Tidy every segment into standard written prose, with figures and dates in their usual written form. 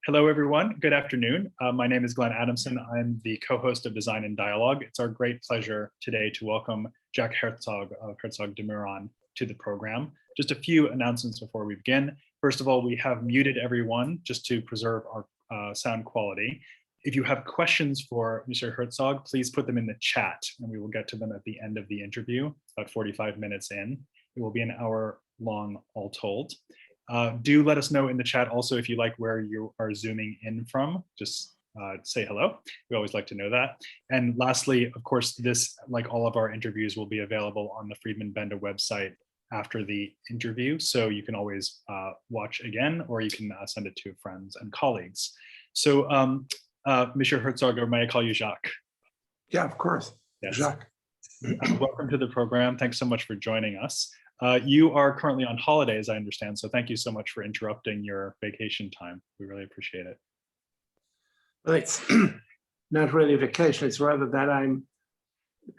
Hello, everyone. Good afternoon. My name is Glenn Adamson. I'm the co-host of Design and Dialogue. It's our great pleasure today to welcome Jacques Herzog of Herzog De Meuron to the program. Just a few announcements before we begin. First of all, we have muted everyone just to preserve our sound quality. If you have questions for Mr. Herzog, please put them in the chat and we will get to them at the end of the interview, about 45 minutes in. It will be an hour long all told. Do let us know in the chat also if you like where you are zooming in from. Just say hello. We always like to know that. And lastly, of course, this, like all of our interviews, will be available on the Friedman Benda website after the interview. So you can always watch again, or you can send it to friends and colleagues. So Mr. Herzog, or may I call you Jacques? Yeah, of course. Yes. Jacques. Welcome to the program. Thanks so much for joining us. You are currently on holidays, I understand, so thank you so much for interrupting your vacation time. We really appreciate it. Well, it's not really a vacation. It's rather that I'm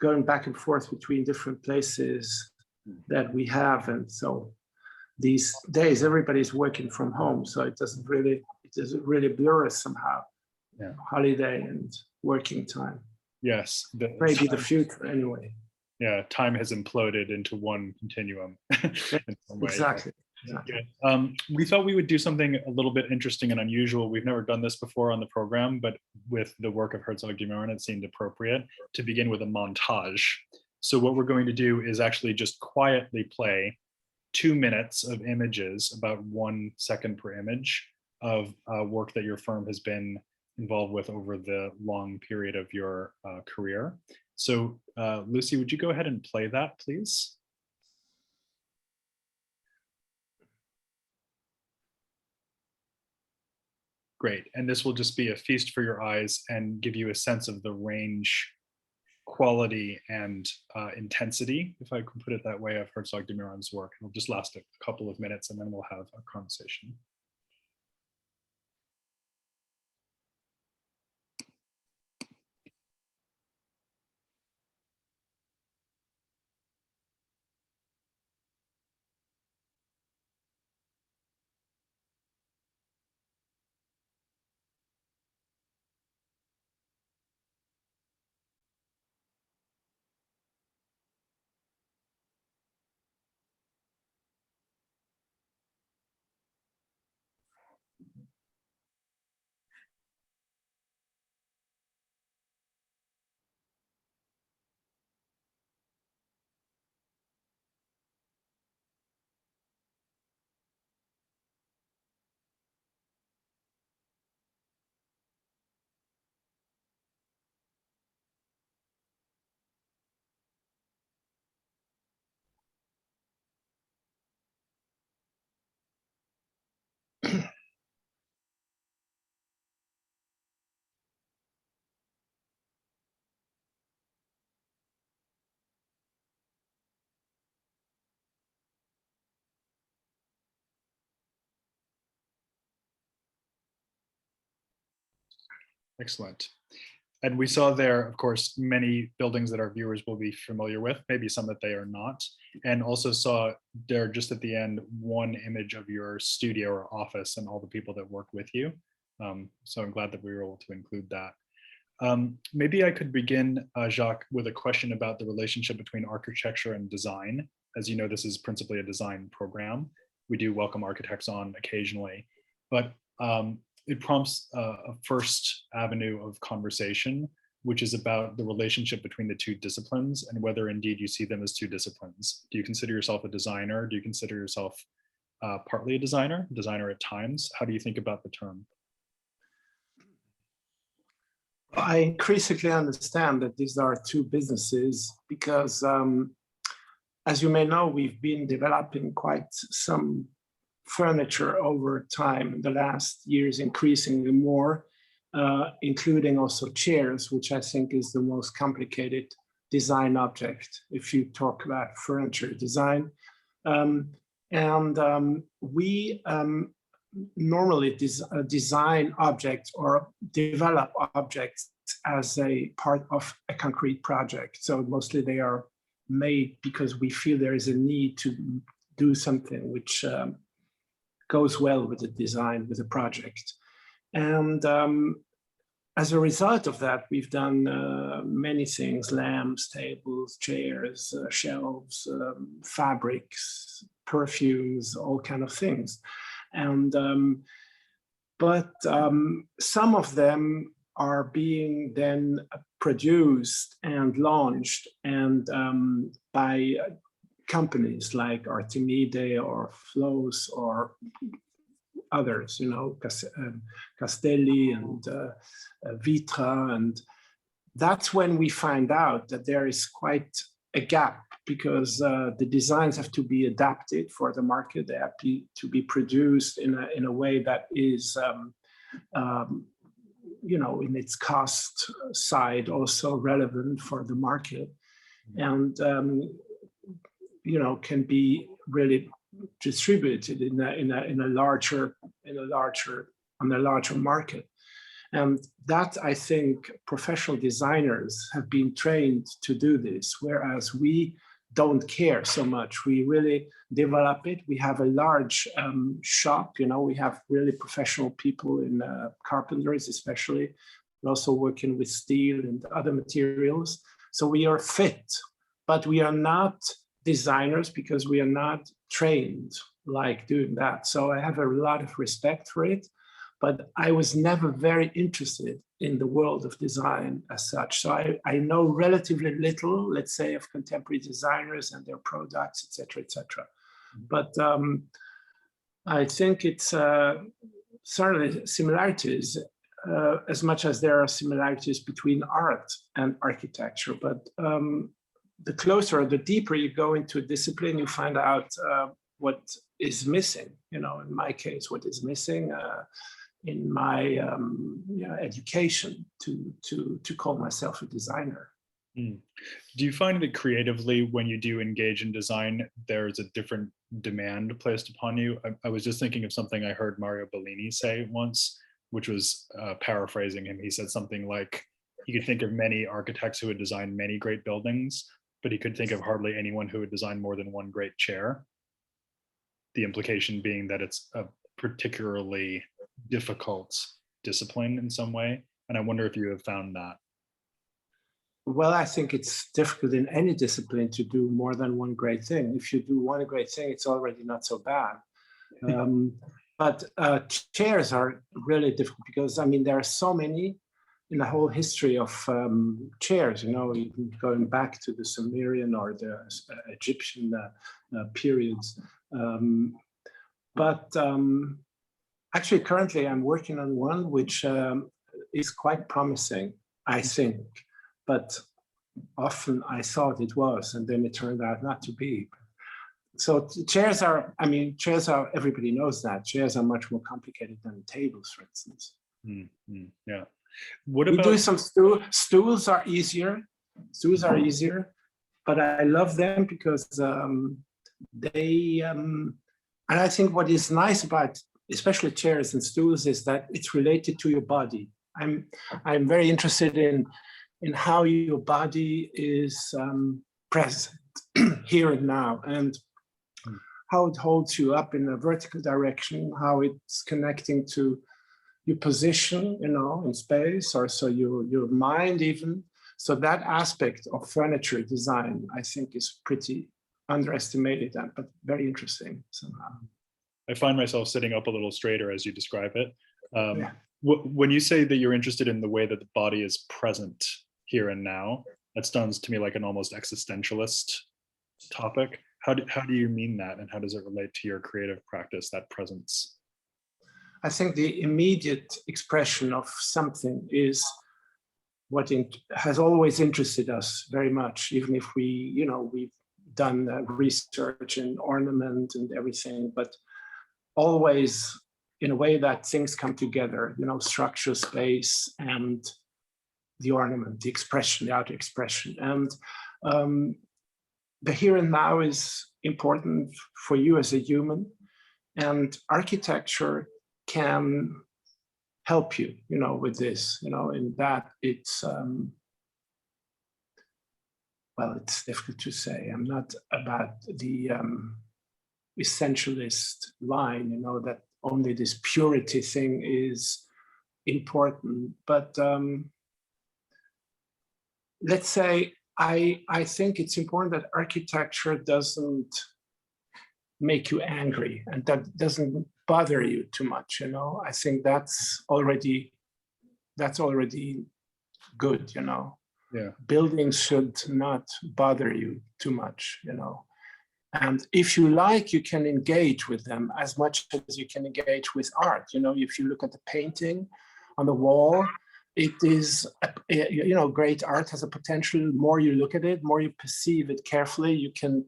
going back and forth between different places that we have. And so these days, everybody's working from home. So it doesn't really blur us somehow. Yeah. Holiday and working time. Yes. Maybe the future anyway. Yeah, time has imploded into one continuum. In some way. Exactly. We thought we would do something a little bit interesting and unusual. We've never done this before on the program, but with the work of Herzog De Meuron, it seemed appropriate to begin with a montage. So what we're going to do is actually just quietly play 2 minutes of images, about 1 second per image, of work that your firm has been involved with over the long period of your career. So Lucy, would you go ahead and play that, please? Great, and this will just be a feast for your eyes and give you a sense of the range, quality, and intensity, if I can put it that way, of Herzog De Meuron's work. It'll just last a couple of minutes and then we'll have a conversation. Excellent. And we saw there, of course, many buildings that our viewers will be familiar with, maybe some that they are not, and also saw there just at the end 1 image of your studio or office and all the people that work with you. So I'm glad that we were able to include that. Maybe I could begin, Jacques, with a question about the relationship between architecture and design. As you know, this is principally a design program. We do welcome architects on occasionally, but it prompts a first avenue of conversation, which is about the relationship between the 2 disciplines and whether indeed you see them as 2 disciplines. Do you consider yourself a designer? Do you consider yourself partly a designer at times? How do you think about the term? I increasingly understand that these are 2 businesses because, as you may know, we've been developing quite some furniture over time in the last years, increasingly more, including also chairs, which I think is the most complicated design object if you talk about furniture design. We normally design objects or develop objects as a part of a concrete project. So mostly they are made because we feel there is a need to do something which goes well with the design, with the project. And as a result of that, we've done many things: lamps, tables, chairs, shelves, fabrics, perfumes, all kind of things. And but some of them are being then produced and launched and by companies like Artemide or Flows or others, you know, Castelli and Vitra. And that's when we find out that there is quite a gap, because the designs have to be adapted for the market. They have to be produced in a way that is, you know, in its cost side also relevant for the market, and you know, can be really distributed in a larger market. And that, I think, professional designers have been trained to do this, whereas we don't care so much. We really develop it. We have a large shop, you know, we have really professional people in carpenters especially, we're also working with steel and other materials. So we are fit, but we are not designers because we are not trained like doing that. So I have a lot of respect for it, but I was never very interested in the world of design as such. So I know relatively little, let's say, of contemporary designers and their products, et cetera, et cetera. But I think it's certainly similarities, as much as there are similarities between art and architecture. But the closer, the deeper you go into a discipline, you find out what is missing. You know, in my case, what is missing in my you know, education to call myself a designer. Mm. Do you find that creatively, when you do engage in design, there's a different demand placed upon you? I was just thinking of something I heard Mario Bellini say once, which was paraphrasing him. He said something like, he could think of many architects who would design many great buildings, but he could think of hardly anyone who would design more than one great chair. The implication being that it's a particularly difficult discipline in some way. And I wonder if you have found that. Well, I think it's difficult in any discipline to do more than one great thing. If you do one great thing, it's already not so bad. But chairs are really difficult because, I mean, there are so many in the whole history of chairs, you know, even going back to the Sumerian or the Egyptian periods. But actually, currently, I'm working on one which is quite promising, I think. But often I thought it was, and then it turned out not to be. So chairs are, I mean, chairs are, everybody knows that. Chairs are much more complicated than tables, for instance. Mm-hmm. Yeah. What about— We do some stools are easier. Stools are easier, but I love them because they, and I think what is nice about especially chairs and stools is that it's related to your body. I'm very interested in how your body is present here and now, and how it holds you up in a vertical direction, how it's connecting to your position, you know, in space, or so your mind even. So that aspect of furniture design, I think, is pretty underestimated, but very interesting somehow. I find myself sitting up a little straighter as you describe it. Yeah. When you say that you're interested in the way that the body is present here and now, that sounds to me like an almost existentialist topic. How do you mean that, and how does it relate to your creative practice, that presence? I think the immediate expression of something is what has always interested us very much, even if we, you know, we've done research in ornament and everything, but always in a way that things come together, you know, structure, space, and the ornament, the expression, the outer expression. And the here and now is important for you as a human, and architecture can help you, you know, with this, you know, in that it's, well, it's difficult to say. I'm not about the essentialist line, you know, that only this purity thing is important. But let's say I think it's important that architecture doesn't make you angry and that doesn't bother you too much. You know, I think that's already good. You know, Yeah. Buildings should not bother you too much. You know. And if you like, you can engage with them as much as you can engage with art. You know, if you look at the painting on the wall, it is, you know, great art has a potential. The more you look at it, more you perceive it carefully, you can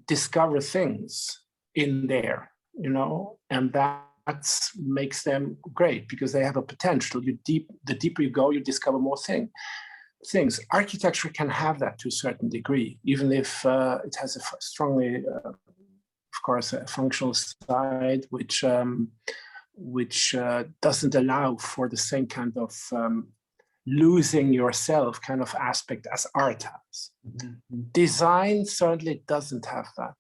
discover things in there, you know, and that makes them great because they have a potential. The deeper you go, you discover more things. Architecture can have that to a certain degree, even if it has a strongly, of course, a functional side, which doesn't allow for the same kind of losing yourself kind of aspect as art has. Mm-hmm. Design certainly doesn't have that,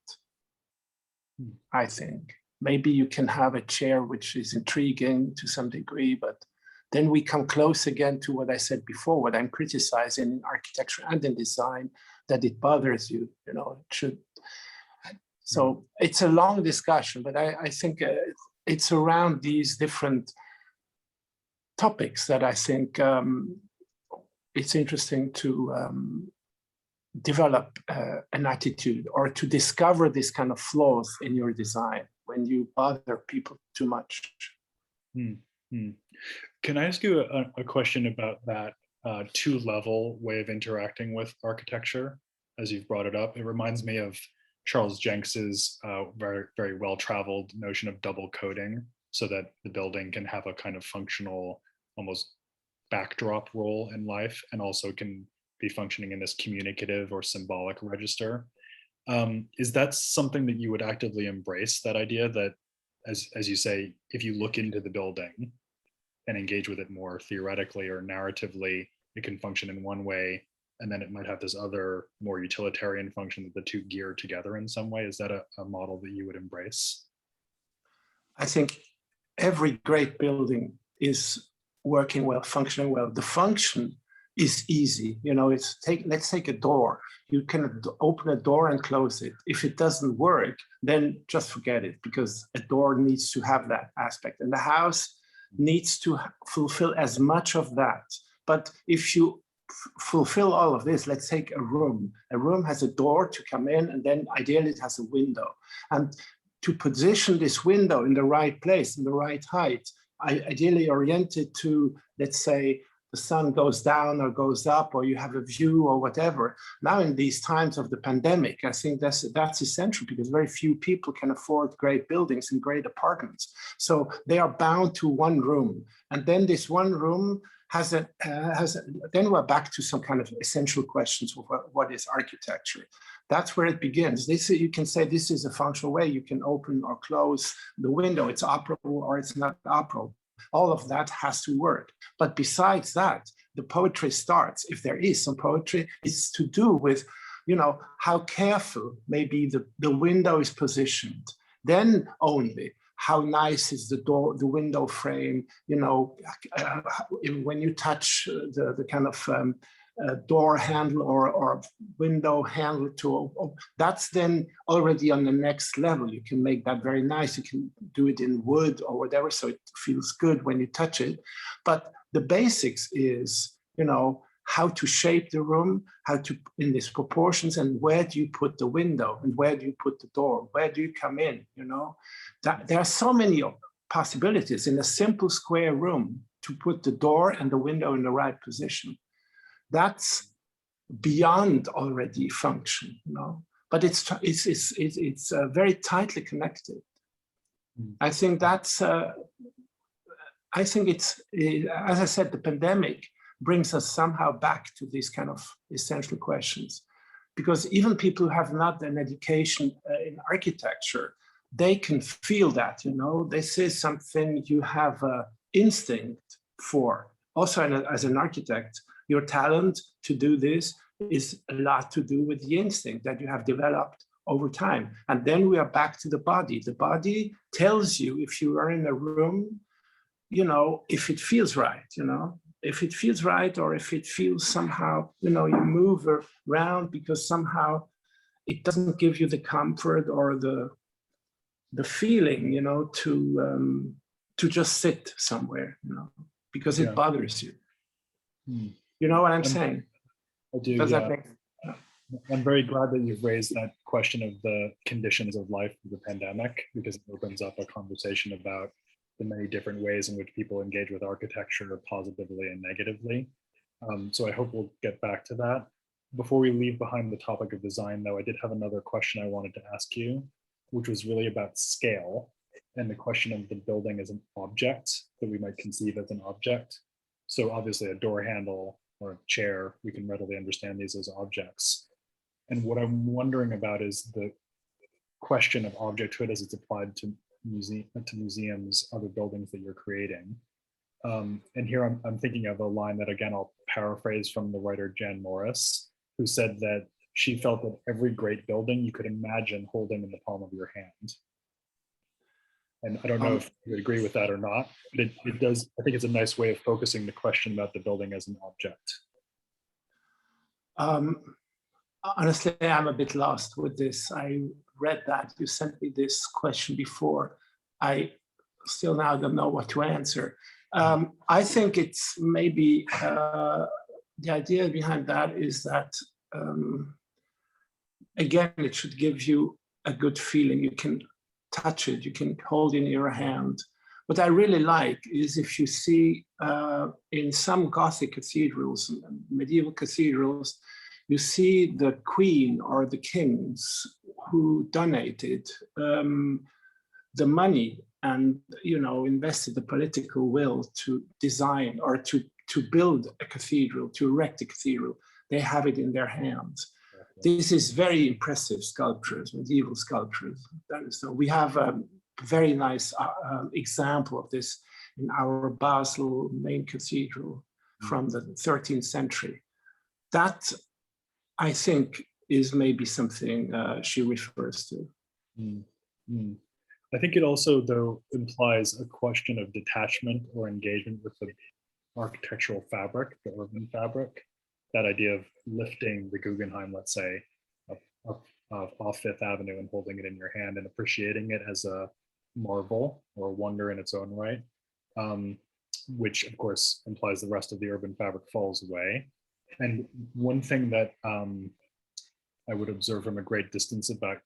I think. Maybe you can have a chair which is intriguing to some degree, but then we come close again to what I said before, what I'm criticizing in architecture and in design, that it bothers you, you know, it should. So it's a long discussion, but I think it's around these different topics that I think it's interesting to develop an attitude or to discover this kind of flaws in your design when you bother people too much. Mm-hmm. Can I ask you a question about that two-level way of interacting with architecture, as you've brought it up? It reminds me of Charles Jenks's very, very well-traveled notion of double coding, so that the building can have a kind of functional, almost backdrop role in life, and also can be functioning in this communicative or symbolic register. Is that something that you would actively embrace, that idea that, as you say, if you look into the building and engage with it more theoretically or narratively, it can function in one way, and then it might have this other more utilitarian function that the two gear together in some way? Is that a model that you would embrace? I think every great building is working well, functioning well. The function is easy. You know, let's take a door. You can open a door and close it. If it doesn't work, then just forget it, because a door needs to have that aspect. And the house needs to fulfill as much of that. But if you fulfill all of this, let's take a room. A room has a door to come in, and then ideally it has a window. And to position this window in the right place, in the right height, ideally oriented to, let's say, the sun goes down or goes up, or you have a view or whatever. Now in these times of the pandemic, I think that's essential, because very few people can afford great buildings and great apartments. So they are bound to one room. And then this one room then we're back to some kind of essential questions of what is architecture. That's where it begins. You can say this is a functional way. You can open or close the window. It's operable or it's not operable. All of that has to work. But besides that, the poetry starts, if there is some poetry, is to do with, you know, how careful maybe the window is positioned. Then only, how nice is the door, the window frame, you know, when you touch the kind of door handle or window handle that's then already on the next level. You can make that very nice. You can do it in wood or whatever, so it feels good when you touch it. But the basics is, you know, how to shape the room, how to, in these proportions, and where do you put the window and where do you put the door? Where do you come in, you know? There are so many possibilities in a simple square room to put the door and the window in the right position. That's beyond already function, you know, but it's very tightly connected. I think that's, I think it's, as I said, the pandemic brings us somehow back to these kind of essential questions, because even people who have not an education in architecture, they can feel that, you know, this is something you have an instinct for. Also, as an architect, your talent to do this is a lot to do with the instinct that you have developed over time. And then we are back to the body. The body tells you, if you are in a room, if it feels right, if it feels right, or if it feels somehow, you move around because somehow it doesn't give you the comfort or the feeling, to just sit somewhere, because it bothers you. You know what I'm saying? I do. Does that Yeah. I'm very glad that you've raised that question of the conditions of life of the pandemic, because it opens up a conversation about the many different ways in which people engage with architecture positively and negatively. So I hope we'll get back to that. Before we leave behind the topic of design, though, I did have another question I wanted to ask you, which was really about scale and the question of the building as an object that we might conceive as an object. So obviously a door handle or a chair, we can readily understand these as objects. And what I'm wondering about is the question of objecthood as it's applied to museums, other buildings that you're creating. And here I'm thinking of a line that, again, I'll paraphrase from the writer Jan Morris, who said that she felt that every great building you could imagine holding in the palm of your hand. And I don't know if you agree with that or not, but it does, I think it's a nice way of focusing the question about the building as an object. Honestly, I'm a bit lost with this. I read that you sent me this question before. I still now don't know what to answer. I think it's maybe the idea behind that is that, again, it should give you a good feeling. You can touch it, you can hold it in your hand. What I really like is if you see in some Gothic cathedrals, medieval cathedrals, you see the queen or the kings who donated the money and invested the political will to design or to build a cathedral, to erect a cathedral. They have it in their hands. This is very impressive sculptures, medieval sculptures. So we have a very nice example of this in our Basel main cathedral from the 13th century. That, I think, is maybe something she refers to. I think it also, though, implies a question of detachment or engagement with the architectural fabric, the urban fabric. That idea of lifting the Guggenheim, let's say, off Fifth Avenue and holding it in your hand and appreciating it as a marvel or a wonder in its own right, which of course implies the rest of the urban fabric falls away. And one thing that I would observe from a great distance about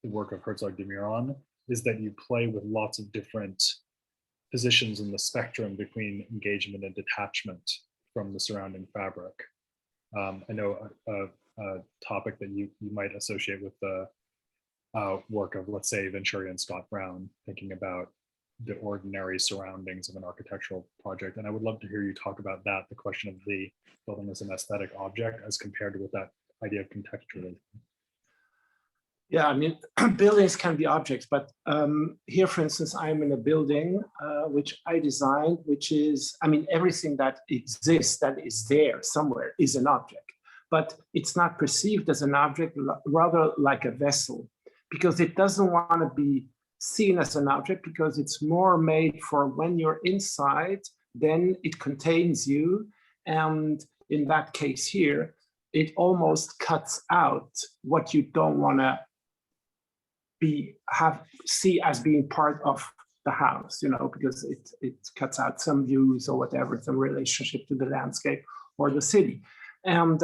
the work of Herzog De Meuron is that you play with lots of different positions in the spectrum between engagement and detachment from the surrounding fabric. I know a topic that you might associate with the work of, let's say, Venturi and Scott Brown, thinking about the ordinary surroundings of an architectural project. And I would love to hear you talk about that, the question of the building as an aesthetic object as compared with that idea of contextualism. Yeah, I mean, buildings can be objects, but here, for instance, I'm in a building which I designed, which is, I mean, everything that exists, that is there somewhere, is an object, but it's not perceived as an object, rather like a vessel, because it doesn't want to be seen as an object, because it's more made for when you're inside, then it contains you. And in that case here, it almost cuts out what you don't want to see as being part of the house, because it cuts out some views or whatever, some relationship to the landscape or the city. And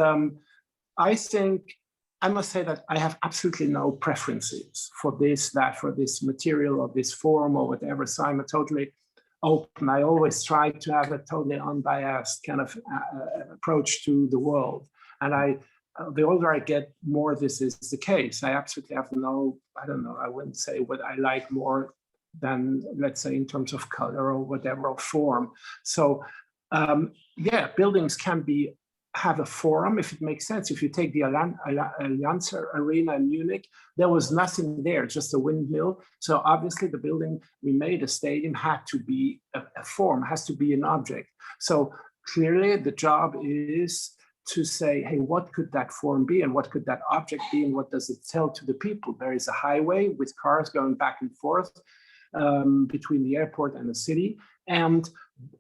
I think, I must say that I have absolutely no preferences for this, that, for this material or this form or whatever. So I'm a totally open. I always try to have a totally unbiased kind of approach to the world. And the older I get, more this is the case. I absolutely have no, I don't know, I wouldn't say what I like more than, let's say, in terms of color or whatever, or form. So yeah, buildings can have a forum if it makes sense. If you take the Allianz Arena in Munich, there was nothing there, just a windmill. So obviously the building we made, a stadium, had to be a form, has to be an object. So clearly the job is to say, hey, what could that form be and what could that object be and what does it tell to the people? There is a highway with cars going back and forth between the airport and the city. And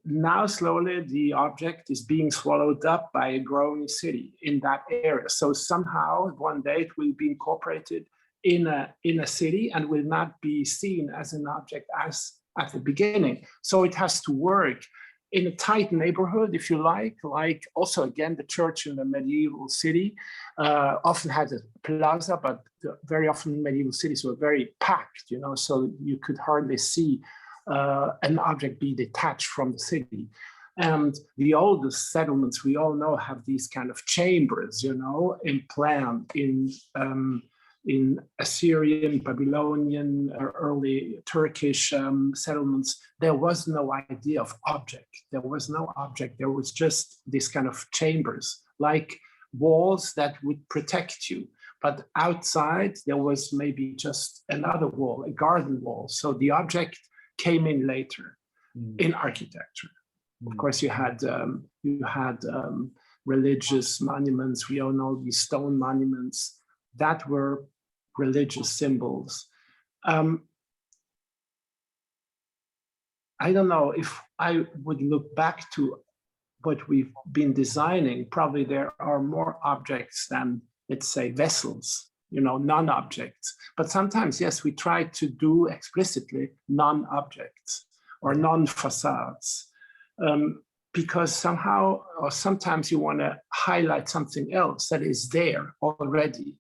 now slowly the object is being swallowed up by a growing city in that area. So somehow one day it will be incorporated in a city and will not be seen as an object as at the beginning. So it has to work in a tight neighborhood, if you like also again, the church in the medieval city often had a plaza, but very often medieval cities were very packed, so you could hardly see an object be detached from the city. And the oldest settlements we all know have these kind of chambers, in plan in Assyrian, Babylonian, early Turkish settlements. There was no idea of object. There was no object. There was just this kind of chambers, like walls that would protect you. But outside, there was maybe just another wall, a garden wall. So the object came in later in architecture. Of course, you had religious monuments. We all know these stone monuments that were religious symbols. I don't know if I would look back to what we've been designing. Probably there are more objects than, let's say, vessels, non-objects. But sometimes, yes, we try to do explicitly non-objects or non-facades. Because somehow, or sometimes you want to highlight something else that is there already,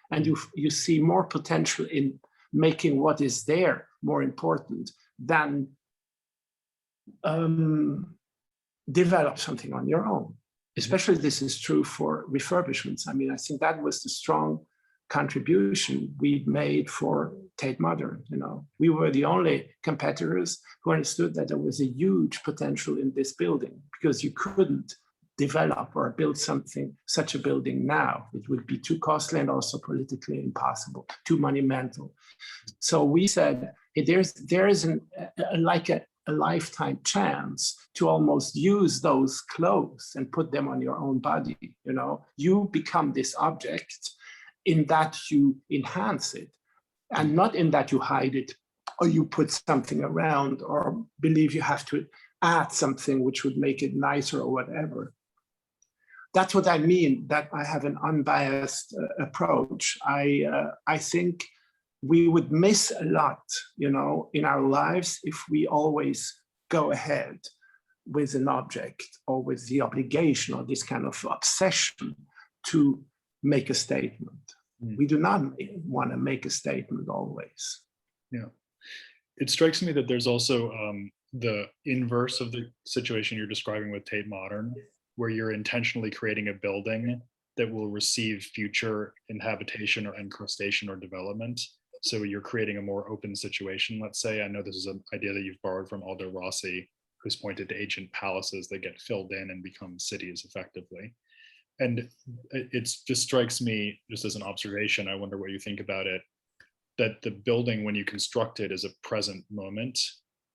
and you see more potential in making what is there more important than develop something on your own. Especially this is true for refurbishments. I mean, I think that was the strong contribution we made for Tate Modern. We were the only competitors who understood that there was a huge potential in this building, because you couldn't develop or build such a building now. It would be too costly and also politically impossible, too monumental. So we said, hey, there is a lifetime chance to almost use those clothes and put them on your own body. You become this object in that you enhance it, and not in that you hide it or you put something around or believe you have to add something which would make it nicer or whatever. That's what I mean, that I have an unbiased approach. I think we would miss a lot, in our lives if we always go ahead with an object or with the obligation or this kind of obsession to make a statement. We do not want to make a statement always. Yeah. It strikes me that there's also the inverse of the situation you're describing with Tate Modern, where you're intentionally creating a building that will receive future inhabitation or incrustation or development. So you're creating a more open situation, let's say. I know this is an idea that you've borrowed from Aldo Rossi, who's pointed to ancient palaces that get filled in and become cities effectively. And it just strikes me, just as an observation, I wonder what you think about it, that the building, when you construct it, is a present moment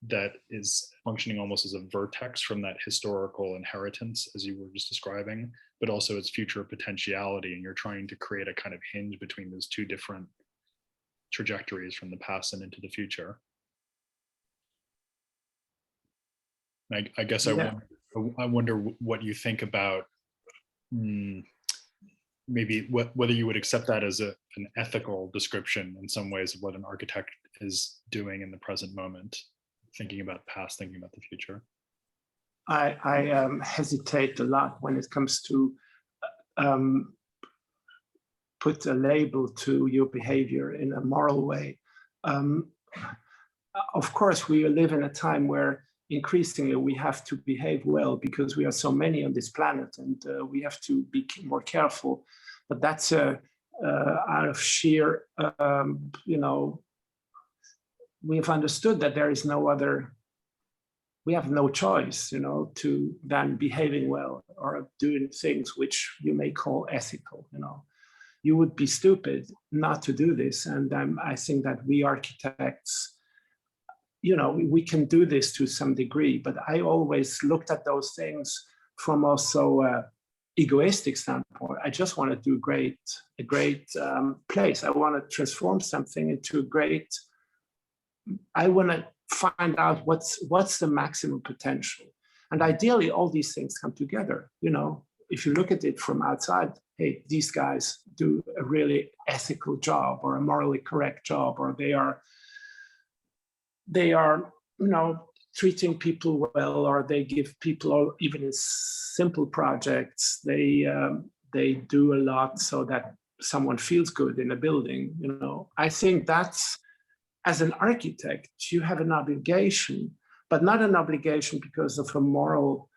that is functioning almost as a vertex from that historical inheritance, as you were just describing, but also its future potentiality. And you're trying to create a kind of hinge between those two different trajectories from the past and into the future. I guess I wonder what you think about maybe whether you would accept that as an ethical description in some ways of what an architect is doing in the present moment, thinking about the past, thinking about the future. I hesitate a lot when it comes to put a label to your behavior in a moral way. Of course, we live in a time where increasingly we have to behave well because we are so many on this planet, and we have to be more careful. But that's out of sheer, we've understood that there is no other, we have no choice, to than behaving well or doing things which you may call ethical. You would be stupid not to do this. And I think that we architects, we can do this to some degree, but I always looked at those things from also egoistic standpoint. I just want to do a great place. I want to transform something into a great, I want to find out what's the maximum potential. And ideally, all these things come together. You know, if you look at it from outside, hey, these guys do a really ethical job or a morally correct job, or they are, you know, treating people well, or they give people, or even in simple projects, they do a lot so that someone feels good in a building. You know, I think that's, as an architect, you have an obligation, but not an obligation because of a moral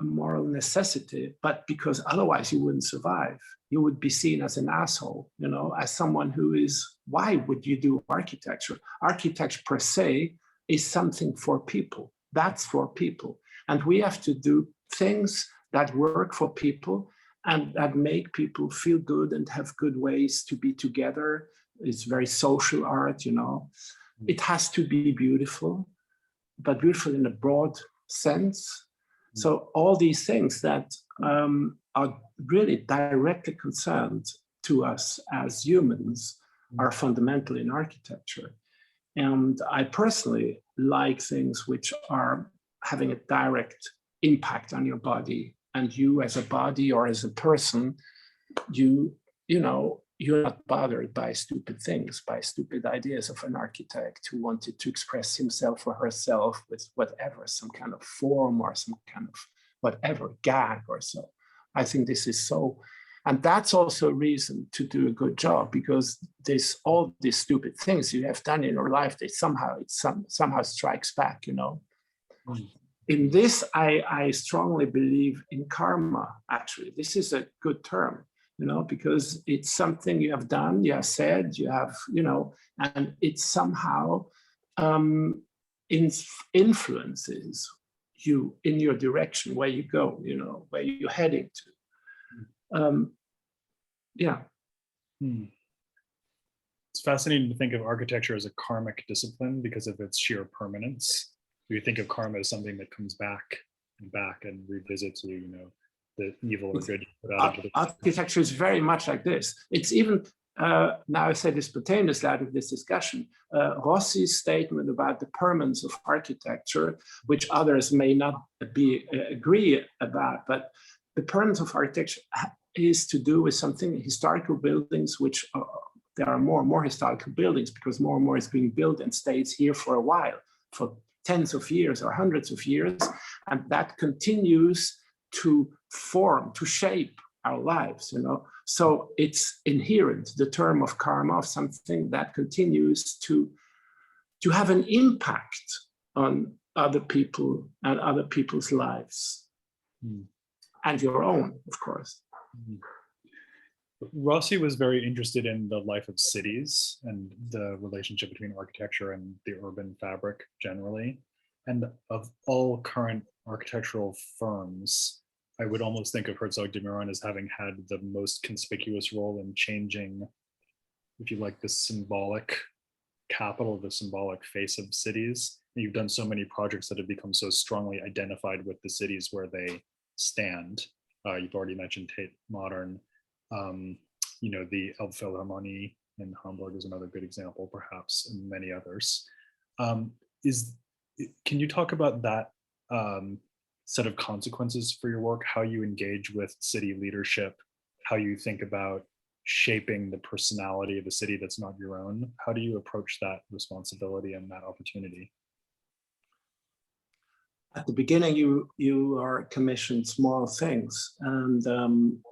necessity, but because otherwise you wouldn't survive. You would be seen as an asshole, you know, as someone who is, why would you do architecture? Architecture per se is something for people. That's for people. And we have to do things that work for people and that make people feel good and have good ways to be together. It's very social art, you know. It has to be beautiful, but beautiful in a broad sense. So all these things that are really directly concerned to us as humans are fundamental in architecture. And I personally like things which are having a direct impact on your body, and you as a body or as a person, you know, you're not bothered by stupid things, by stupid ideas of an architect who wanted to express himself or herself with whatever, some kind of form or some kind of whatever, gag or so. I think this is so, and that's also a reason to do a good job, because all these stupid things you have done in your life, they somehow strikes back, you know. In this, I strongly believe in karma, actually. This is a good term, you know, because it's something you have done, you have said, you have, you know, and it somehow influences you in your direction, where you go, you know, where you're heading to. Yeah. It's fascinating to think of architecture as a karmic discipline because of its sheer permanence. You think of karma as something that comes back and revisits you, you know, the evil or good. Architecture is very much like this. It's even, now I say this spontaneously out of this discussion, Rossi's statement about the permanence of architecture, which others may not agree about, but the permanence of architecture is to do with something, historical buildings, which there are more and more historical buildings because more and more is being built and stays here for a while, for tens of years or hundreds of years, and that continues to form, to shape our lives, you know. So it's inherent, the term of karma, of something that continues to have an impact on other people and other people's lives, and your own, of course. Rossi was very interested in the life of cities and the relationship between architecture and the urban fabric generally. And of all current architectural firms, I would almost think of Herzog De Meuron as having had the most conspicuous role in changing, if you like, the symbolic capital, the symbolic face of cities. And you've done so many projects that have become so strongly identified with the cities where they stand. You've already mentioned Tate Modern. You know, the Elbphilharmonie in Hamburg is another good example, perhaps, and many others. Can you talk about that set of consequences for your work, how you engage with city leadership, how you think about shaping the personality of a city that's not your own? How do you approach that responsibility and that opportunity? At the beginning, you are commissioned small things, and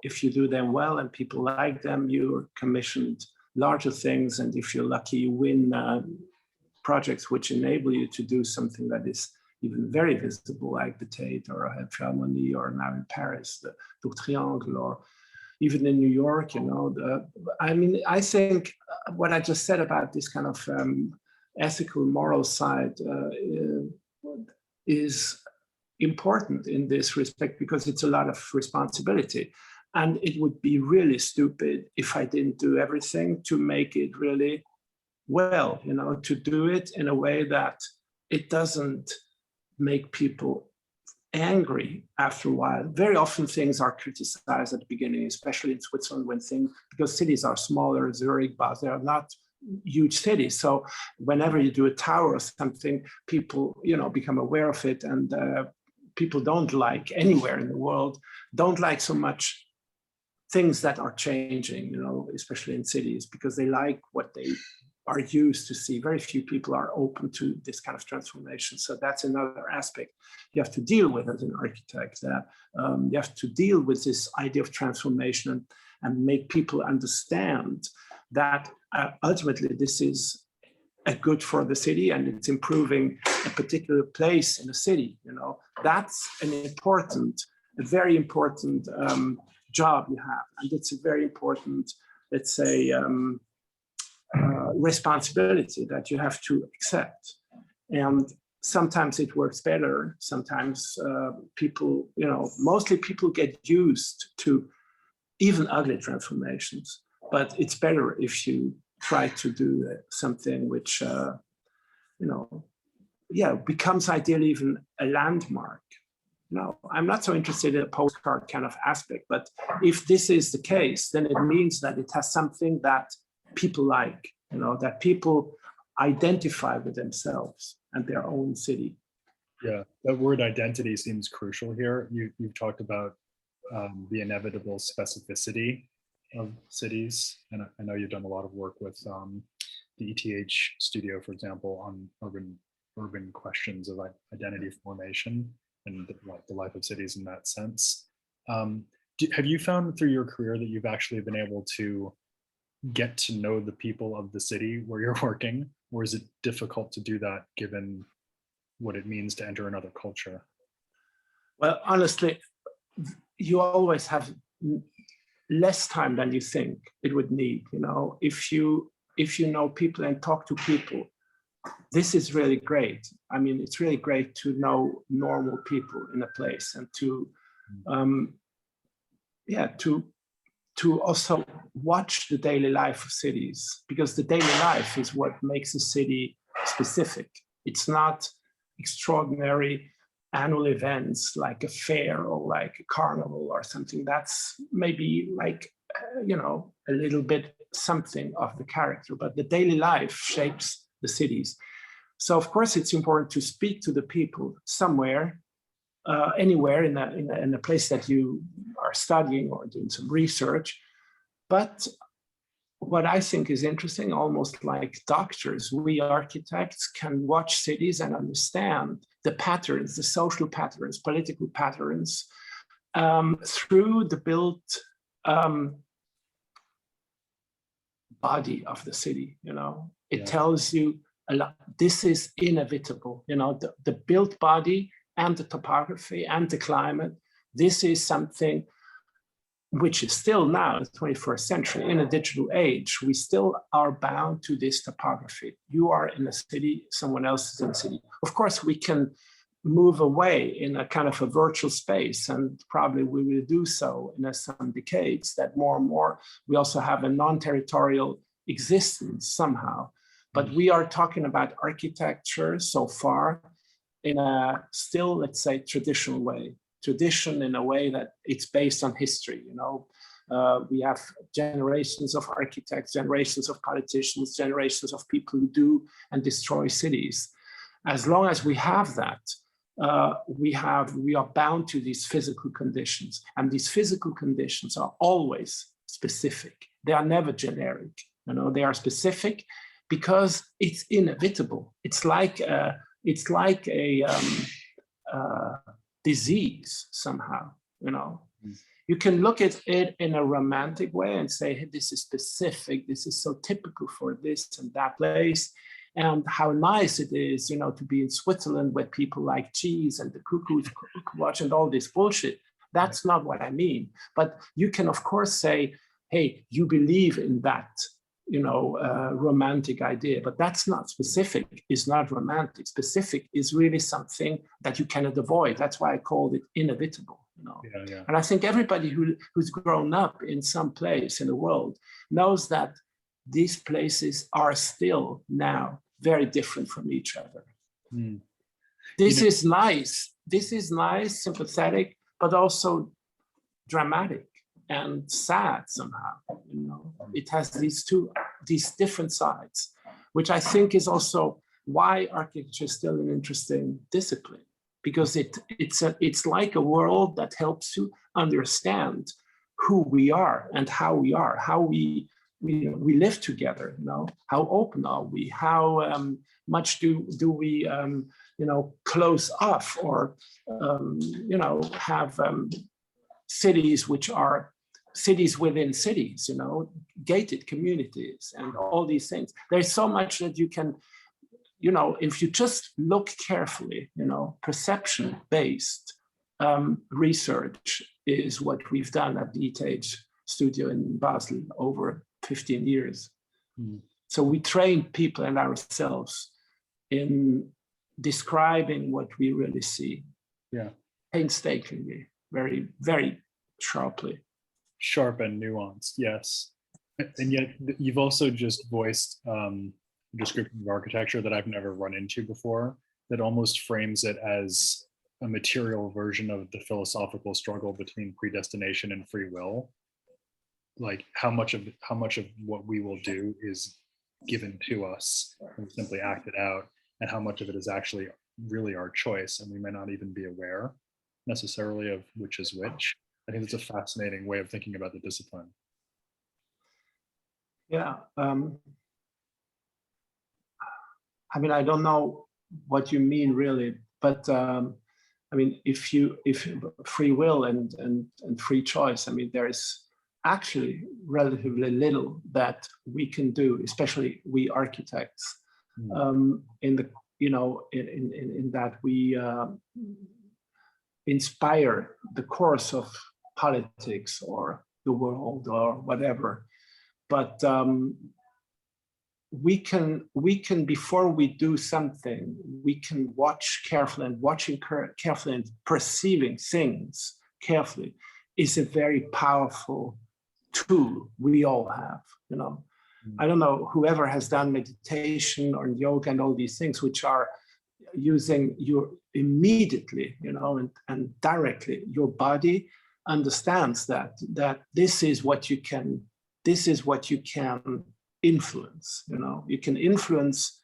if you do them well and people like them, you're commissioned larger things, and if you're lucky, you win projects which enable you to do something that is even very visible, like the Tate or Elbphilharmonie, or now in Paris, the Tour Triangle, or even in New York, you know. I mean, I think what I just said about this kind of ethical, moral side is important in this respect, because it's a lot of responsibility. And it would be really stupid if I didn't do everything to make it really well, you know, to do it in a way that it doesn't make people angry after a while. Very often things are criticized at the beginning, especially in Switzerland, because cities are smaller, Zurich, Basel, they are not huge cities. So whenever you do a tower or something, people, become aware of it, and people don't like anywhere in the world, don't like so much things that are changing, especially in cities, because they like what they are used to see. Very few people are open to this kind of transformation. So that's another aspect you have to deal with as an architect. You have to deal with this idea of transformation and make people understand that ultimately this is good for the city and it's improving a particular place in a city. That's a very important job you have, and it's a very important, let's say, responsibility that you have to accept. And sometimes it works better. Sometimes people, mostly people get used to even ugly transformations, but it's better if you try to do something which, becomes ideally even a landmark. No, I'm not so interested in a postcard kind of aspect, but if this is the case, then it means that it has something that people like, that people identify with themselves and their own city. Yeah, that word identity seems crucial here. You've talked about the inevitable specificity of cities, and I know you've done a lot of work with the ETH studio, for example, on urban questions of identity formation and the life of cities in that sense. Have you found through your career that you've actually been able to get to know the people of the city where you're working, or is it difficult to do that given what it means to enter another culture? Well, honestly, you always have less time than you think it would need. If you know people and talk to people, this is really great. I mean, it's really great to know normal people in a place and to also watch the daily life of cities, because the daily life is what makes a city specific. It's not extraordinary annual events like a fair or like a carnival or something. That's maybe like, a little bit something of the character, but the daily life shapes the cities. So of course it's important to speak to the people somewhere, anywhere in a place that you are studying or doing some research. But what I think is interesting, almost like doctors, we architects can watch cities and understand the patterns, the social patterns, political patterns, through the built body of the city. It tells you a lot. This is inevitable. The built body and the topography and the climate. This is something which is still now in the 21st century, in a digital age, we still are bound to this topography. You are in a city, someone else is in a city. Of course, we can move away in a kind of a virtual space, and probably we will do so in some decades, that more and more we also have a non-territorial existence somehow. But we are talking about architecture so far in a still, let's say, traditional way. Tradition in a way that it's based on history. We have generations of architects, generations of politicians, generations of people who do and destroy cities. As long as we have that, we are bound to these physical conditions, and these physical conditions are always specific. They are never generic. They are specific because it's inevitable. It's like a disease somehow. You can look at it in a romantic way and say, hey, this is specific, this is so typical for this and that place, and how nice it is, to be in Switzerland where people like cheese and the cuckoo watch and all this bullshit. That's not what I mean. But you can, of course, say, hey, you believe in that, romantic idea, but that's not specific. It's not romantic. Specific is really something that you cannot avoid. That's why I called it inevitable. And I think everybody who's grown up in some place in the world knows that these places are still now very different from each other. This is nice. This is nice, sympathetic, but also dramatic. and sad somehow. You know, it has these different sides, which I think is also why architecture is still an interesting discipline, because it's like a world that helps you understand who we are and how we are, how we live together. You know, how open are we? How much do we close off, or have cities which are cities within cities, you know, gated communities and all these things. There's so much that you can, you know, if you just look carefully, you know, perception-based research is what we've done at the ETH studio in Basel over 15 years. Mm. So we train people and ourselves in describing what we really see. Yeah. Painstakingly, very, very sharply. Sharp and nuanced, yes. And yet you've also just voiced a description of architecture that I've never run into before, that almost frames it as a material version of the philosophical struggle between predestination and free will. Like how much of what we will do is given to us and simply acted out, and how much of it is actually really our choice, and we may not even be aware necessarily of which is which. I think it's a fascinating way of thinking about the discipline. Yeah. I mean, I don't know what you mean really, but I mean, if free will and free choice, I mean, there is actually relatively little that we can do, especially we architects, in the, you know, in that we inspire the course of politics or the world or whatever. But we can, before we do something, we can watch carefully, and watching carefully and perceiving things carefully is a very powerful tool we all have, you know. I don't know, whoever has done meditation or yoga and all these things, which are using your immediately, you know, and directly, your body understands that this is what you can influence, you know. You can influence,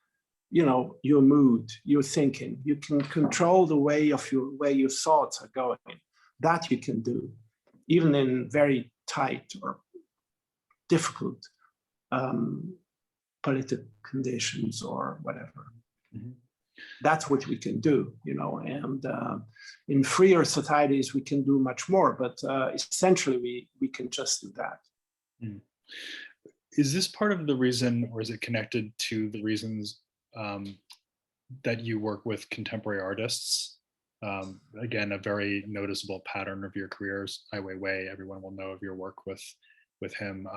you know, your mood, your thinking. You can control the way your thoughts are going. That you can do, even in very tight or difficult political conditions or whatever. Mm-hmm. That's what we can do, you know, and in freer societies, we can do much more, but essentially we can just do that. Mm. Is this part of the reason, or is it connected to the reasons that you work with contemporary artists? Again, a very noticeable pattern of your careers. Ai Weiwei, everyone will know of your work with him.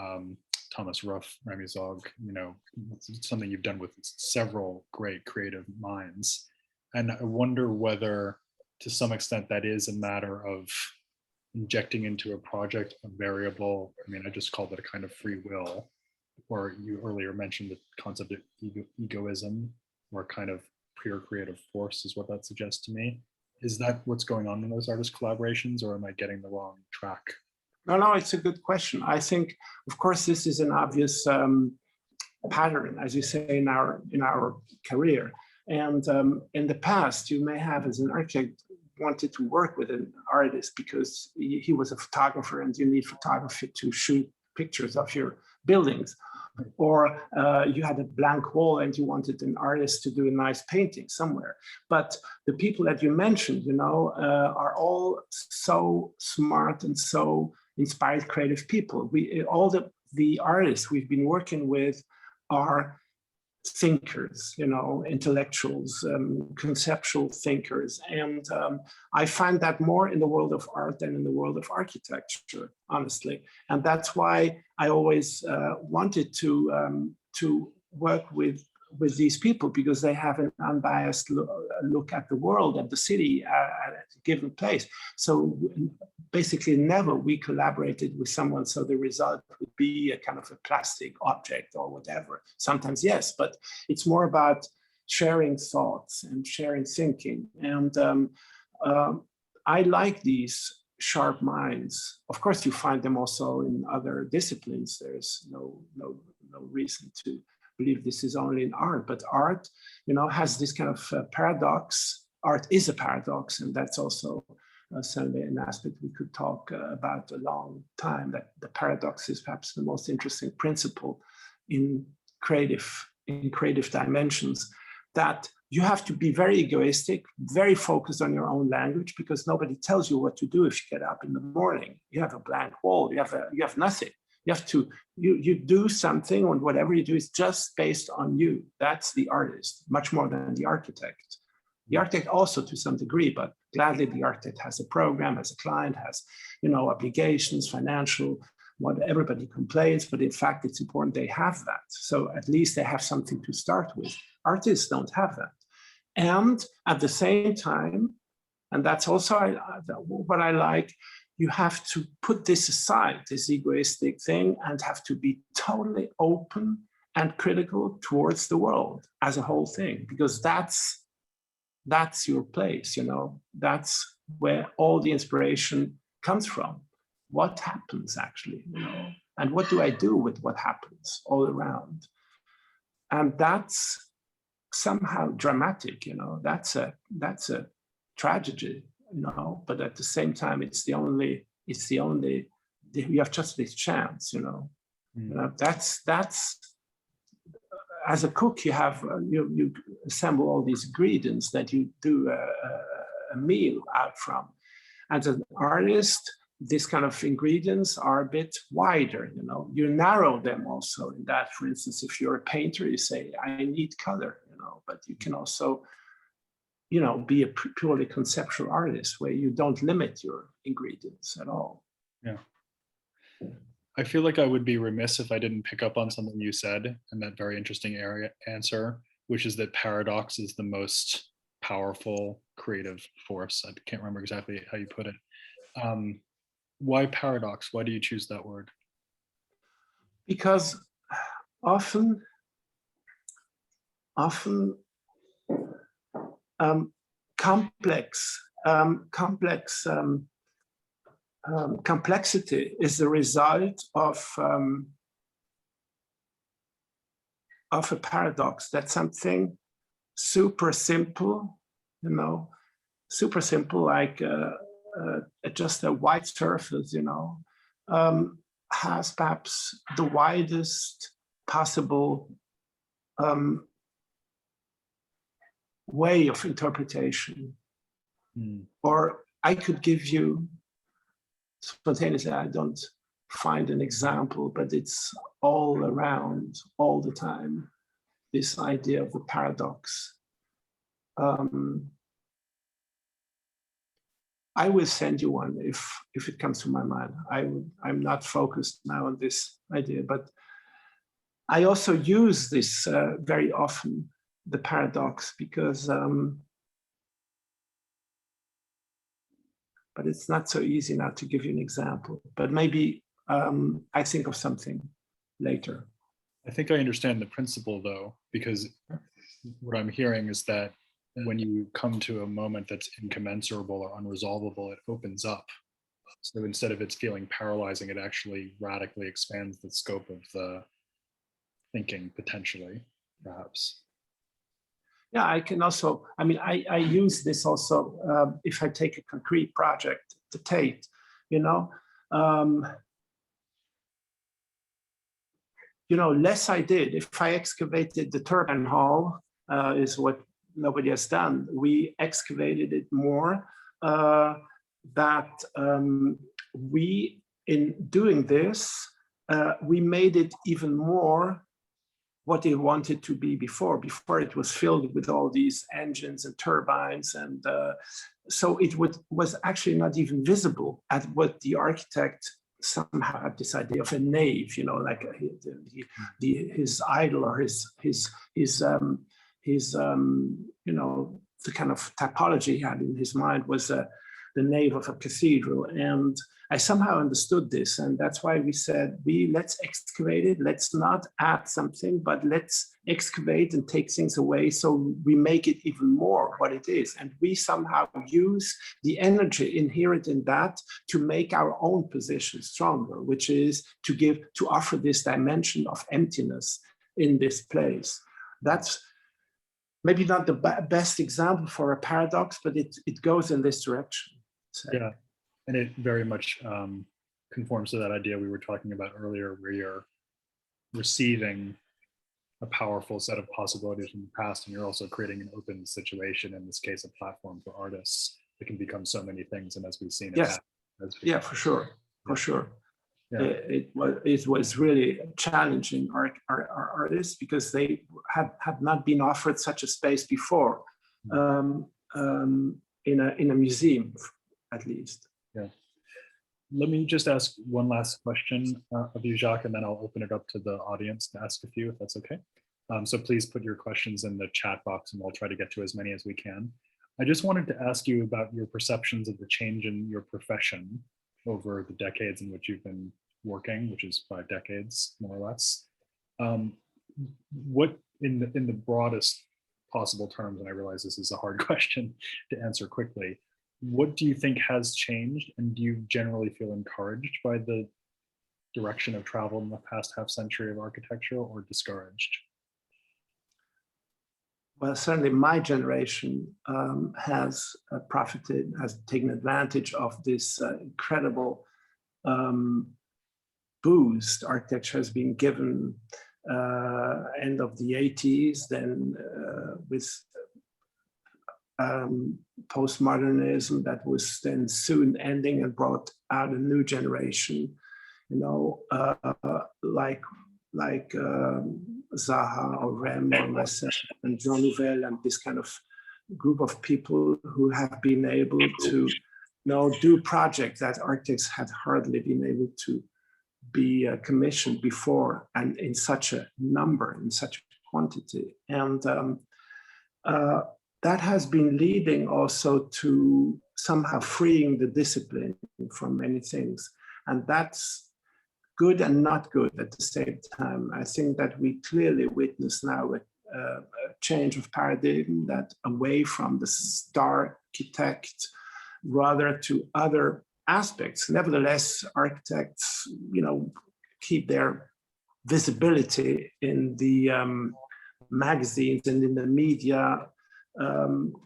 Thomas Ruff, Rémy Zaugg, you know, it's something you've done with several great creative minds. And I wonder whether, to some extent, that is a matter of injecting into a project a variable. I mean, I just called it a kind of free will, or you earlier mentioned the concept of egoism, or kind of pure creative force is what that suggests to me. Is that what's going on in those artist collaborations, or am I getting the wrong track? No, it's a good question. I think, of course, this is an obvious pattern, as you say, in our career. And in the past, you may have, as an architect, wanted to work with an artist because he was a photographer, and you need photography to shoot pictures of your buildings. Or you had a blank wall and you wanted an artist to do a nice painting somewhere. But the people that you mentioned, you know, are all so smart and so inspired creative people. All the artists we've been working with are thinkers, you know, intellectuals, conceptual thinkers. And I find that more in the world of art than in the world of architecture, honestly. And that's why I always wanted to work with these people, because they have an unbiased look at the world, at the city, at a given place. So basically never we collaborated with someone so the result would be a kind of a plastic object or whatever. Sometimes yes, but it's more about sharing thoughts and sharing thinking. And I like these sharp minds. Of course, you find them also in other disciplines. There's no reason to believe this is only in art, but art, has this kind of paradox. Art is a paradox, and that's also certainly an aspect we could talk about a long time, that the paradox is perhaps the most interesting principle in creative dimensions, that you have to be very egoistic, very focused on your own language, because nobody tells you what to do if you get up in the morning. You have a blank wall, you have nothing. You have to, you do something, and whatever you do is just based on you. That's the artist, much more than the architect. The architect also to some degree, but gladly the architect has a program, has a client, has, obligations, financial, what everybody complains, but in fact, it's important they have that. So at least they have something to start with. Artists don't have that. And at the same time, and that's also what I like, you have to put this aside, this egoistic thing, and have to be totally open and critical towards the world as a whole thing, because that's your place, that's where all the inspiration comes from. What happens actually, and what do I do with what happens all around? And that's somehow dramatic, that's a tragedy, but at the same time, it's the only you have just this chance, that's as a cook, you have you assemble all these ingredients that you do a meal out from. As an artist, this kind of ingredients are a bit wider, you narrow them also in that. For instance, if you're a painter, you say, I need color, but you can also, be a purely conceptual artist where you don't limit your ingredients at all. Yeah. I feel like I would be remiss if I didn't pick up on something you said in that very interesting answer, which is that paradox is the most powerful creative force. I can't remember exactly how you put it. Why paradox? Why do you choose that word? Because often complexity is the result of a paradox, that something super simple, super simple, like just a white surface, has perhaps the widest possible way of interpretation. Or I could give you spontaneously, I don't find an example, but it's all around all the time, this idea of the paradox. I will send you one if it comes to my mind. I'm not focused now on this idea, but I also use this very often, the paradox, because but it's not so easy now to give you an example, but maybe I think of something later. I think I understand the principle though, because what I'm hearing is that when you come to a moment that's incommensurable or unresolvable, it opens up. So instead of it feeling paralyzing, it actually radically expands the scope of the thinking potentially, perhaps. Yeah, I can also, I use this also if I take a concrete project, the Tate, less I did. If I excavated the turbine hall, is what nobody has done. We excavated it more, that we, in doing this, we made it even more what they wanted to be before. Before it was filled with all these engines and turbines, and so it was actually not even visible at what the architect somehow had this idea of a nave, like his idol or his the kind of typology he had in his mind was the nave of a cathedral. And I somehow understood this, and that's why we said, let's excavate it. Let's not add something, but let's excavate and take things away so we make it even more what it is. And we somehow use the energy inherent in that to make our own position stronger, which is to offer this dimension of emptiness in this place. That's maybe not the best example for a paradox, but it goes in this direction. So. Yeah. And it very much conforms to that idea we were talking about earlier, where you're receiving a powerful set of possibilities from the past, and you're also creating an open situation, in this case, a platform for artists that can become so many things. And as we've seen, yes, yeah, for sure, for sure. Yeah. It was really challenging our artists because they had not been offered such a space before, in a museum, at least. Yeah. Let me just ask one last question of you, Jacques, and then I'll open it up to the audience to ask a few, if that's okay. So please put your questions in the chat box and we'll try to get to as many as we can. I just wanted to ask you about your perceptions of the change in your profession over the decades in which you've been working, which is 5 decades, more or less. What, in the broadest possible terms, and I realize this is a hard question to answer quickly, what do you think has changed, and do you generally feel encouraged by the direction of travel in the past half century of architecture, or discouraged? Well, certainly my generation has profited, has taken advantage of this incredible boost architecture has been given end of the 80s, then with postmodernism that was then soon ending and brought out a new generation, like Zaha or Rem or myself and Jean Nouvel and this kind of group of people who have been able to do projects that architects had hardly been able to be commissioned before, and in such a number, in such a quantity. And that has been leading also to somehow freeing the discipline from many things. And that's good and not good at the same time. I think that we clearly witness now a change of paradigm, that away from the star architect rather to other aspects. Nevertheless, architects, keep their visibility in the magazines and in the media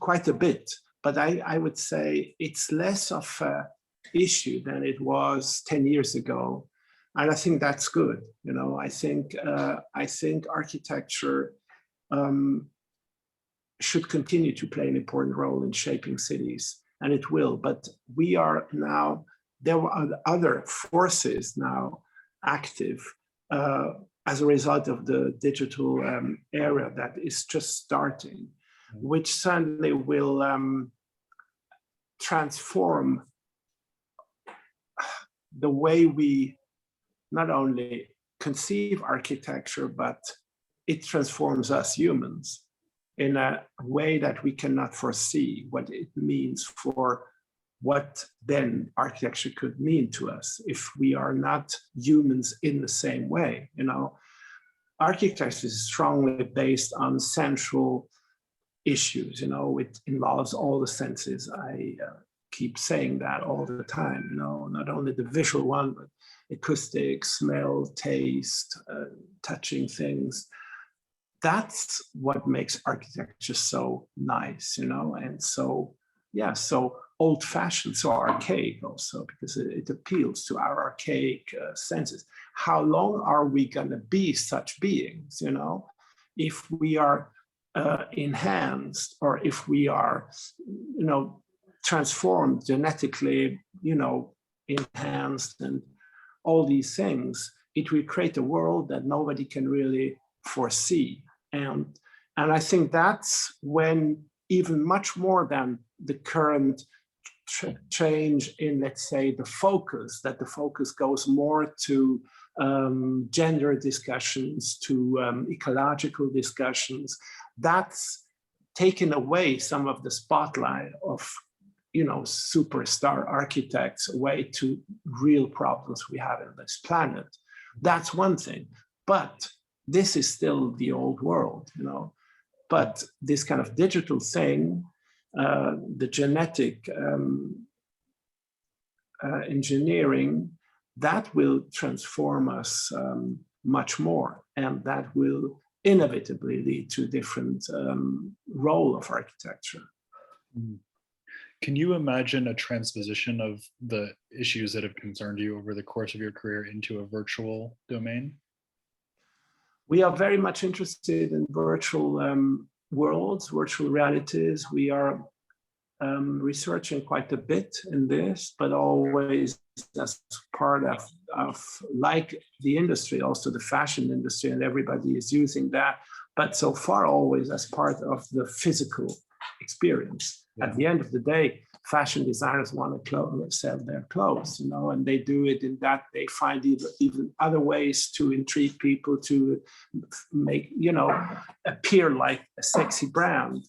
quite a bit. But I would say it's less of an issue than it was 10 years ago. And I think that's good. I think architecture should continue to play an important role in shaping cities, and it will. But we are now, there are other forces now active as a result of the digital era that is just starting, which certainly will transform the way we not only conceive architecture, but it transforms us humans in a way that we cannot foresee what it means for what then architecture could mean to us if we are not humans in the same way. Architecture is strongly based on central issues. It involves all the senses. I keep saying that all the time. Not only the visual one, but acoustics, smell, taste, touching things. That's what makes architecture so nice, and so old-fashioned, so archaic also, because it appeals to our archaic senses. How long are we going to be such beings, if we are enhanced, or if we are, transformed genetically, enhanced, and all these things? It will create a world that nobody can really foresee. And I think that's when, even much more than the current change in, let's say, the focus goes more to gender discussions, to ecological discussions, that's taken away some of the spotlight of superstar architects away to real problems we have in this planet. That's one thing, but this is still the old world, But this kind of digital thing, the genetic engineering, that will transform us much more, and that will inevitably lead to a different role of architecture. Can you imagine a transposition of the issues that have concerned you over the course of your career into a virtual domain? We are very much interested in virtual worlds, virtual realities. We are researching quite a bit in this, but always as part of like the industry, also the fashion industry, and everybody is using that. But so far, always as part of the physical experience. Yeah. At the end of the day, fashion designers want to sell their clothes, and they do it in that they find even other ways to intrigue people, to make, appear like a sexy brand.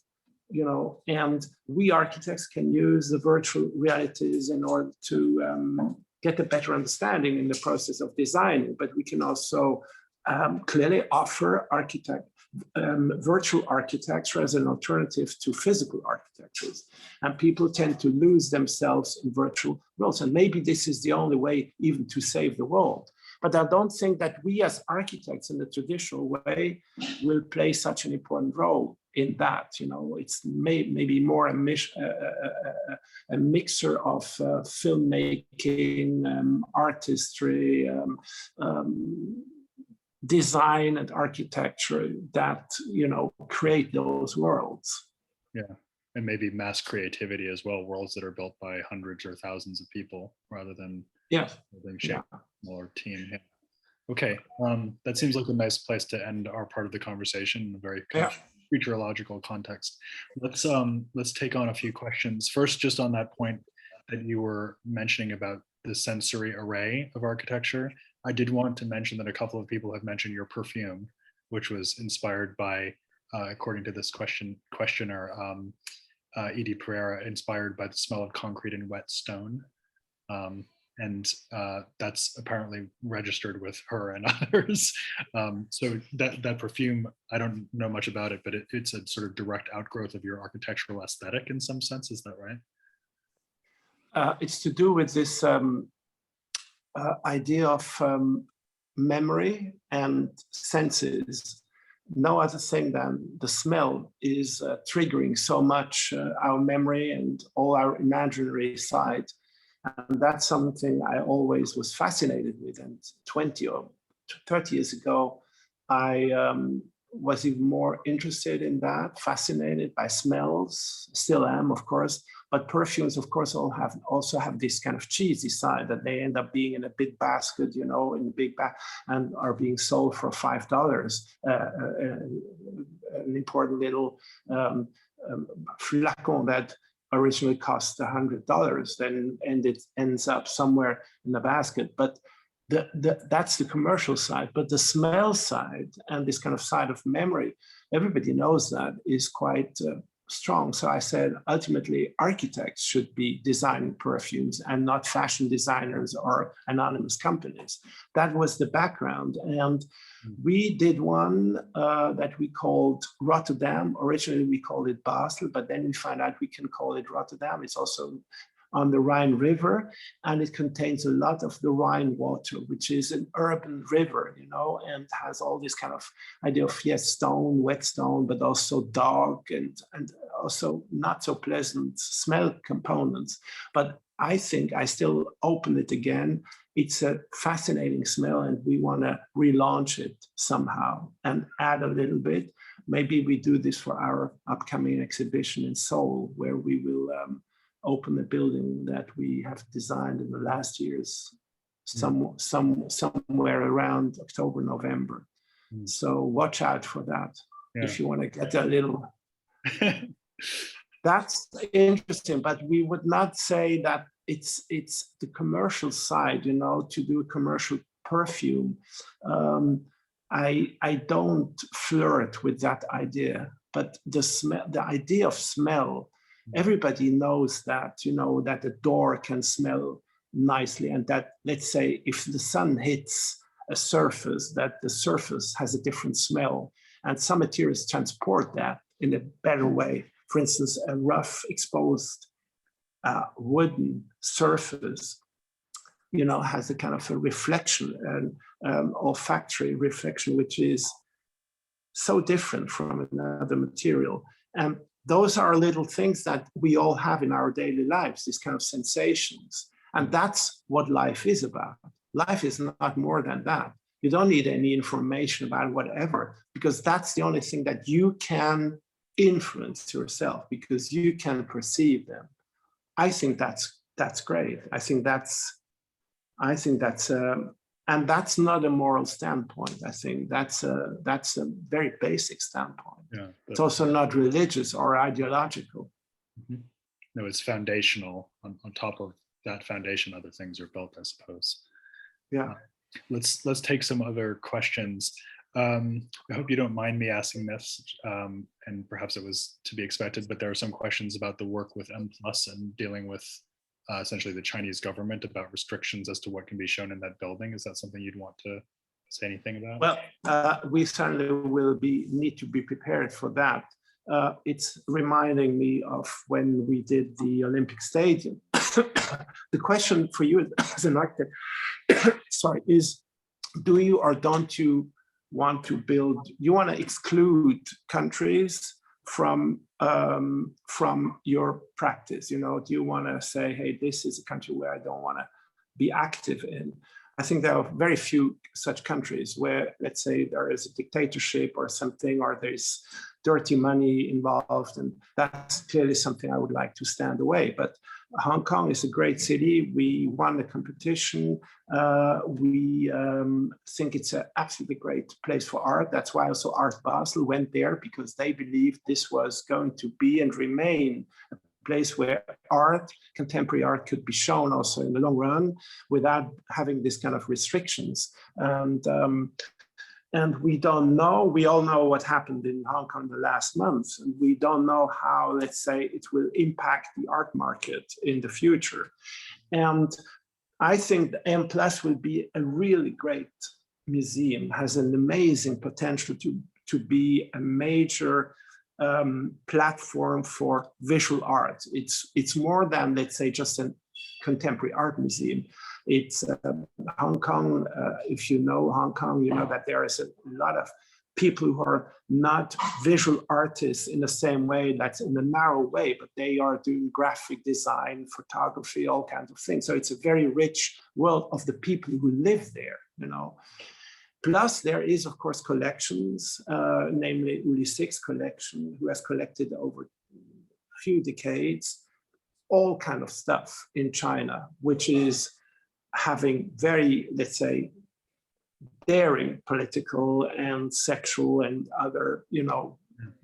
And we architects can use the virtual realities in order to get a better understanding in the process of designing. But we can also clearly offer virtual architecture as an alternative to physical architectures. And people tend to lose themselves in virtual worlds. And maybe this is the only way even to save the world. But I don't think that we as architects in the traditional way will play such an important role in that. It's maybe more a mixer of filmmaking, artistry, design and architecture that, create those worlds. Yeah, and maybe mass creativity as well, worlds that are built by hundreds or thousands of people rather than smaller team. Yeah. Okay, that seems like a nice place to end our part of the conversation in a very futurological context. Let's take on a few questions. First, just on that point that you were mentioning about the sensory array of architecture, I did want to mention that a couple of people have mentioned your perfume, which was inspired by, according to this questioner, Edie Pereira, inspired by the smell of concrete and wet stone. And that's apparently registered with her and others. So that perfume, I don't know much about it, but it's a sort of direct outgrowth of your architectural aesthetic in some sense. Is that right? It's to do with this idea of memory and senses. No other thing than the smell is triggering so much our memory and all our imaginary side. And that's something I always was fascinated with. And 20 or 30 years ago, I was even more interested in that, fascinated by smells, still am, of course. But perfumes, of course, also have this kind of cheesy side that they end up being in a big basket, in a big bag, and are being sold for $5. An important little flacon that originally cost $100, and it ends up somewhere in the basket. But that's the commercial side. But the smell side and this kind of side of memory, everybody knows that is quite strong. So I said, ultimately, architects should be designing perfumes and not fashion designers or anonymous companies. That was the background. And we did one that we called Rotterdam. Originally, we called it Basel, but then we found out we can call it Rotterdam. It's also on the Rhine River, and it contains a lot of the Rhine water, which is an urban river, and has all this kind of idea of, yes, stone, wet stone, but also dark and also not so pleasant smell components. But I think I still open it again. It's a fascinating smell, and we want to relaunch it somehow and add a little bit. Maybe we do this for our upcoming exhibition in Seoul, where we will open a building that we have designed in the last years, somewhere around October, November. So watch out for that if you want to get a little. That's interesting, but we would not say that it's the commercial side, to do a commercial perfume. I don't flirt with that idea, but the idea of smell Everybody knows that, that the door can smell nicely, and that, let's say, if the sun hits a surface, that the surface has a different smell, and some materials transport that in a better way. For instance, a rough exposed wooden surface, has a kind of a reflection, an olfactory reflection, which is so different from another material. And those are little things that we all have in our daily lives, these kind of sensations. And that's what life is about. Life is not more than that. You don't need any information about whatever, because that's the only thing that you can influence yourself, because you can perceive them. I think that's great. I think that's and that's not a moral standpoint. I think that's a very basic standpoint. Yeah, it's also not religious or ideological. Mm-hmm. No, it's foundational. On top of that foundation, other things are built, I suppose. Yeah. Let's take some other questions. I hope you don't mind me asking this, and perhaps it was to be expected, but there are some questions about the work with M+ and dealing with essentially the Chinese government about restrictions as to what can be shown in that building. Is that something you'd want to say anything about? Well, we certainly will need to be prepared for that. It's reminding me of when we did the Olympic Stadium. The question for you as an architect, is do you or don't you want to build, you want to exclude countries from your practice? Do you want to say, hey, this is a country where I don't want to be active in? I think there are very few such countries where, let's say, there is a dictatorship or something, or there's dirty money involved, and that's clearly something I would like to stand away. But Hong Kong is a great city. We won the competition. We think it's an absolutely great place for art. That's why also Art Basel went there, because they believed this was going to be and remain a place where contemporary art could be shown also in the long run without having this kind of restrictions. And we don't know, we all know what happened in Hong Kong the last month, and we don't know how, let's say, it will impact the art market in the future. And I think the M+ will be a really great museum, has an amazing potential to be a major platform for visual art. It's more than, let's say, just a contemporary art museum. It's Hong Kong. If you know Hong Kong, you know that there is a lot of people who are not visual artists in the same way, that's in a narrow way, but they are doing graphic design, photography, all kinds of things. So it's a very rich world of the people who live there, Plus, there is, of course, collections, namely Uli Six's collection, who has collected over a few decades, all kind of stuff in China, which is having very, let's say, daring political and sexual and other,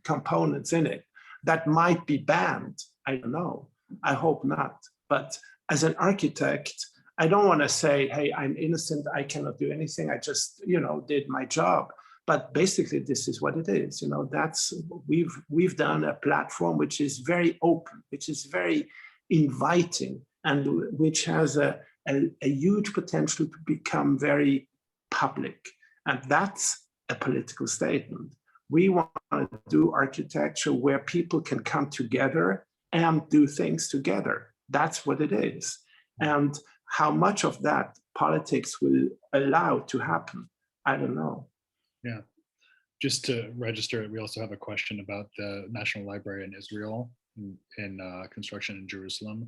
components in it that might be banned. I don't know. I hope not. But as an architect, I don't want to say, hey, I'm innocent, I cannot do anything, I just, did my job. But basically, this is what it is. That's, we've done a platform which is very open, which is very inviting, and which has a huge potential to become very public. And that's a political statement. We want to do architecture where people can come together and do things together. That's what it is. And how much of that politics will allow to happen, I don't know. Yeah. Just to register it, we also have a question about the National Library in Israel in construction in Jerusalem.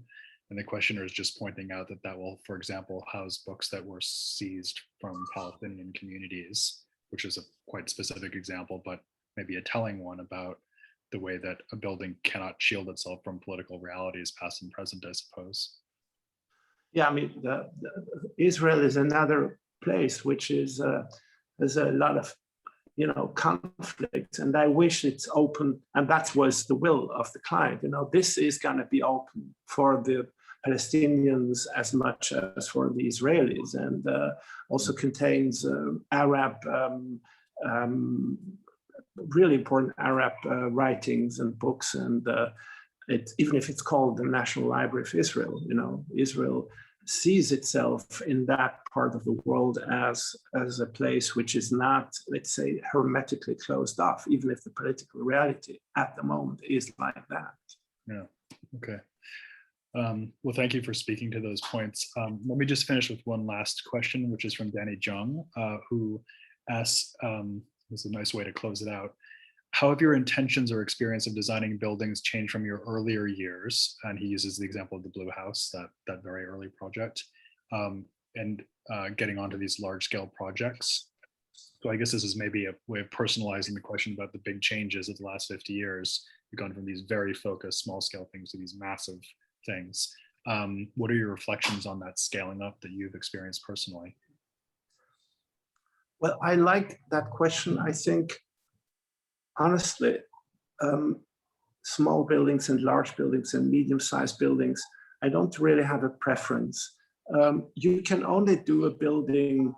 And the questioner is just pointing out that will, for example, house books that were seized from Palestinian communities, which is a quite specific example, but maybe a telling one about the way that a building cannot shield itself from political realities, past and present, I suppose. Yeah, I mean, Israel is another place which is there's a lot of conflict, and I wish it's open, and that was the will of the client. This is going to be open for the Palestinians as much as for the Israelis, and also contains Arab, really important Arab writings and books, and even if it's called the National Library of Israel, Israel sees itself in that part of the world as a place which is not, let's say, hermetically closed off, even if the political reality at the moment is like that. Yeah, okay. Well, thank you for speaking to those points. Let me just finish with one last question, which is from Danny Jung, who asks, this is a nice way to close it out. How have your intentions or experience of designing buildings changed from your earlier years? And he uses the example of the Blue House, that very early project, and getting onto these large scale projects. So I guess this is maybe a way of personalizing the question about the big changes of the last 50 years. You've gone from these very focused small scale things to these massive things. What are your reflections on that scaling up that you've experienced personally? Well, I like that question. I think, honestly, small buildings and large buildings and medium-sized buildings, I don't really have a preference. You can only do a building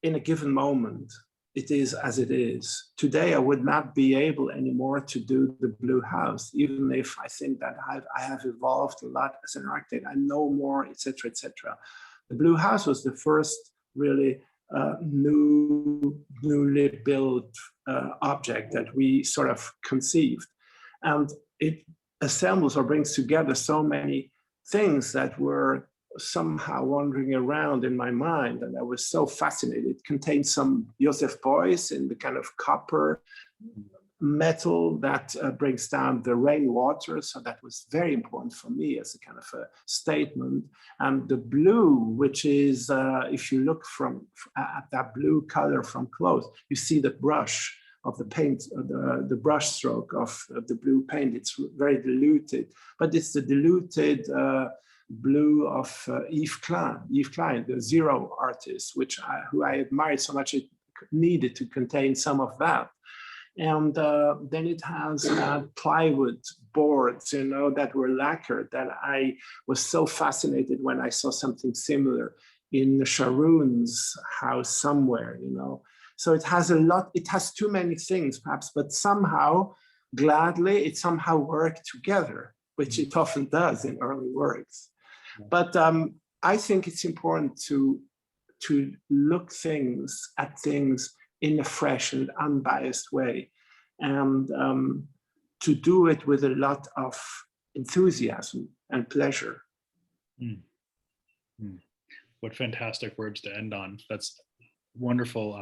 in a given moment. It is as it is. Today, I would not be able anymore to do the Blue House, even if I think that I have evolved a lot as an architect. I know more, etc., etc. The Blue House was the first really newly built object that we sort of conceived. And it assembles or brings together so many things that were somehow wandering around in my mind, and I was so fascinated. It contained some Joseph Beuys in the kind of copper metal that brings down the rainwater, so that was very important for me as a kind of a statement. And the blue, which is, if you look at that blue color from close, you see the brush of the paint, the brush stroke of the blue paint. It's very diluted, but it's the diluted blue of Yves Klein, the Zero artist, who I admired so much. It needed to contain some of that. And then it has plywood boards, that were lacquered, that I was so fascinated when I saw something similar in Sharon's house somewhere, So it has a lot, it has too many things perhaps, but somehow, gladly, it somehow worked together, which it often does in early works. But I think it's important to look at things in a fresh and unbiased way, and to do it with a lot of enthusiasm and pleasure. What fantastic words to end on. That's wonderful,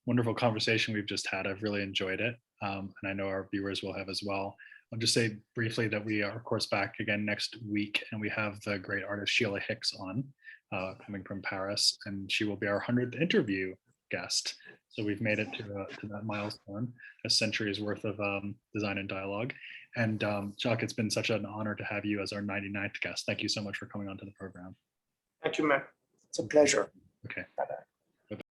wonderful conversation we've just had. I've really enjoyed it, and I know our viewers will have as well. I'll just say briefly that we are, of course, back again next week, and we have the great artist Sheila Hicks on, coming from Paris, and she will be our 100th interview guest. So we've made it to that milestone, a century's worth of design and dialogue. And Jacques, it's been such an honor to have you as our 99th guest. Thank you so much for coming onto the program. Thank you, Matt. It's a pleasure. Okay. Bye-bye.